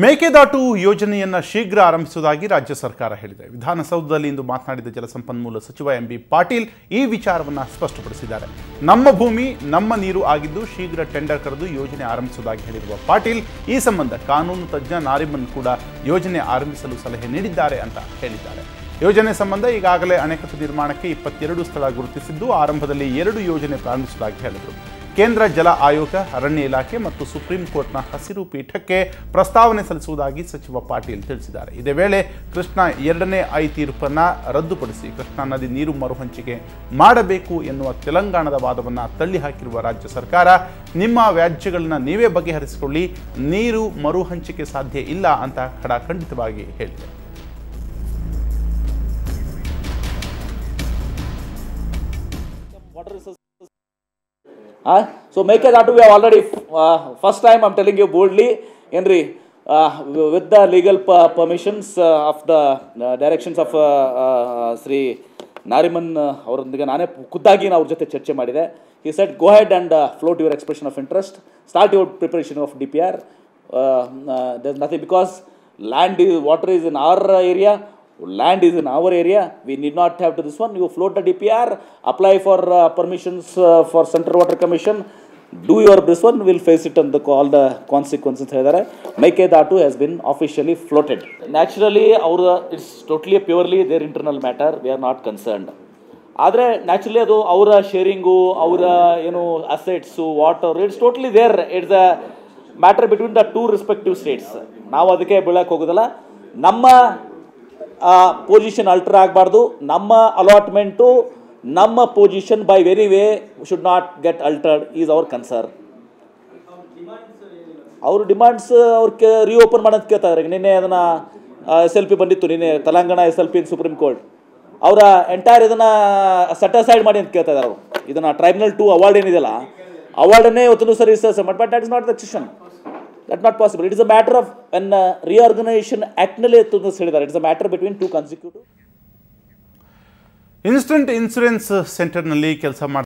ಮೇಕೆದಾಟು ಯೋಜನೆಯನ್ನು ಶೀಘ್ರ ಆರಂಭಿಸುವುದಾಗಿ ರಾಜ್ಯ ಸರ್ಕಾರ ಹೇಳಿದೆ. ವಿಧಾನಸೌಧದಲ್ಲಿ ಇಂದು ಮಾತನಾಡಿದ ಜಲಸಂಪನ್ಮೂಲ ಸಚಿವ ಎಂ ಬಿ ಪಾಟೀಲ್ ಈ ವಿಚಾರವನ್ನು ಸ್ಪಷ್ಟಪಡಿಸಿದ್ದಾರೆ. ನಮ್ಮ ಭೂಮಿ ನಮ್ಮ ನೀರು ಆಗಿದ್ದು ಶೀಘ್ರ ಟೆಂಡರ್ ಕರೆದು ಯೋಜನೆ ಆರಂಭಿಸುವುದಾಗಿ ಹೇಳಿರುವ ಪಾಟೀಲ್ ಈ ಸಂಬಂಧ ಕಾನೂನು ತಜ್ಞ ನಾರಿಮನ್ ಕೂಡ ಯೋಜನೆ ಆರಂಭಿಸಲು ಸಲಹೆ ನೀಡಿದ್ದಾರೆ ಅಂತ ಹೇಳಿದ್ದಾರೆ. ಯೋಜನೆ ಸಂಬಂಧ ಈಗಾಗಲೇ ಅಣೆಕಟ್ಟು ನಿರ್ಮಾಣಕ್ಕೆ 22 ಸ್ಥಳ ಗುರುತಿಸಿದ್ದು ಆರಂಭದಲ್ಲಿ 2 ಯೋಜನೆ ಪ್ರಾರಂಭಿಸುವುದಾಗಿ ಹೇಳಿದರು. ಕೇಂದ್ರ ಜಲ ಆಯೋಗ, ಅರಣ್ಯ ಇಲಾಖೆ ಮತ್ತು ಸುಪ್ರೀಂ ಕೋರ್ಟ್ನ ಹಸಿರು ಪೀಠಕ್ಕೆ ಪ್ರಸ್ತಾವನೆ ಸಲ್ಲಿಸುವುದಾಗಿ ಸಚಿವ ಪಾಟೀಲ್ ತಿಳಿಸಿದ್ದಾರೆ. ಇದೇ ವೇಳೆ ಕೃಷ್ಣಾ 2ನೇ ಐ ತೀರ್ಪನ್ನು ರದ್ದುಪಡಿಸಿ ಕೃಷ್ಣಾ ನದಿ ನೀರು ಮರುಹಂಚಿಕೆ ಮಾಡಬೇಕು ಎನ್ನುವ ತೆಲಂಗಾಣದ ವಾದವನ್ನು ತಳ್ಳಿಹಾಕಿರುವ ರಾಜ್ಯ ಸರ್ಕಾರ ನಿಮ್ಮ ವ್ಯಾಜ್ಯಗಳನ್ನು ನೀವೇ ಬಗೆಹರಿಸಿಕೊಳ್ಳಿ, ನೀರು ಮರುಹಂಚಿಕೆ ಸಾಧ್ಯ ಇಲ್ಲ ಅಂತ ಖಡಾಖಂಡಿತವಾಗಿ ಹೇಳಿದೆ. So Mekedatu, we have already, first time I'm telling you boldly, Henry, with the legal permissions of the directions of Sri Nariman, ಅವರೊಂದಿಗೆ ನಾನೇ ಖುದ್ದಾಗಿ ಅವ್ರ ಜೊತೆ ಚರ್ಚೆ ಮಾಡಿದೆ. He said, go ahead and float your expression of interest, start your preparation of DPR. There's nothing, because land is, water is in our area, land is in our area, we need not have to this one. You float the DPR, apply for permissions for Central Water Commission, do your this one, will face it on all the consequences. Mekedatu has been officially floated. Naturally, it's totally purely their internal matter, we are not concerned. ಆದರೆ naturally ಅದು ಅವರ sharing, ಅವರ assets, water, it's totally there, it's a matter between the 2 respective states. ನಾವು ಅದಕ್ಕೆ ಬೀಳಕ್ಕೆ ಹೋಗೋದಲ್ಲ. ನಮ್ಮ position ಅಲ್ಟರ್ ಆಗಬಾರ್ದು, ನಮ್ಮ allotment, ನಮ್ಮ position by very way should not get altered is our concern. ಅವ್ರ ಡಿಮಾಂಡ್ಸ್ ಅವ್ರಿಗೆ ರಿಓಪನ್ ಮಾಡೋದು ಕೇಳ್ತಾ ಇದ್ದಾರೆ. ನಿನ್ನೆ ಅದನ್ನು SLP ಬಂದಿತ್ತು, ನಿನ್ನೆ ತೆಲಂಗಾಣ SLP ಸುಪ್ರೀಂ ಕೋರ್ಟ್ ಅವರ ಎಂಟೈರ್ ಇದನ್ನು ಸೆಟಸೈಡ್ ಮಾಡಿ ಅಂತ ಕೇಳ್ತಾ ಇದ್ದಾರೆ. ಅವರು ಇದನ್ನು ಟ್ರೈಬ್ಯುನಲ್ 2 ಅವಾರ್ಡ್ ಏನಿದೆಯಲ್ಲ, ಅವಾರ್ಡನ್ನೇ ಇವತ್ತು ಸರಿ but that is not the decision. That's not possible. It is a matter of when reorganization act nale ಹೇಳಿದ್ದಾರೆ. It is a matter between 2 consecutive. Instant insurance ಸೆಂಟರ್ನಲ್ಲಿ ಕೆಲಸ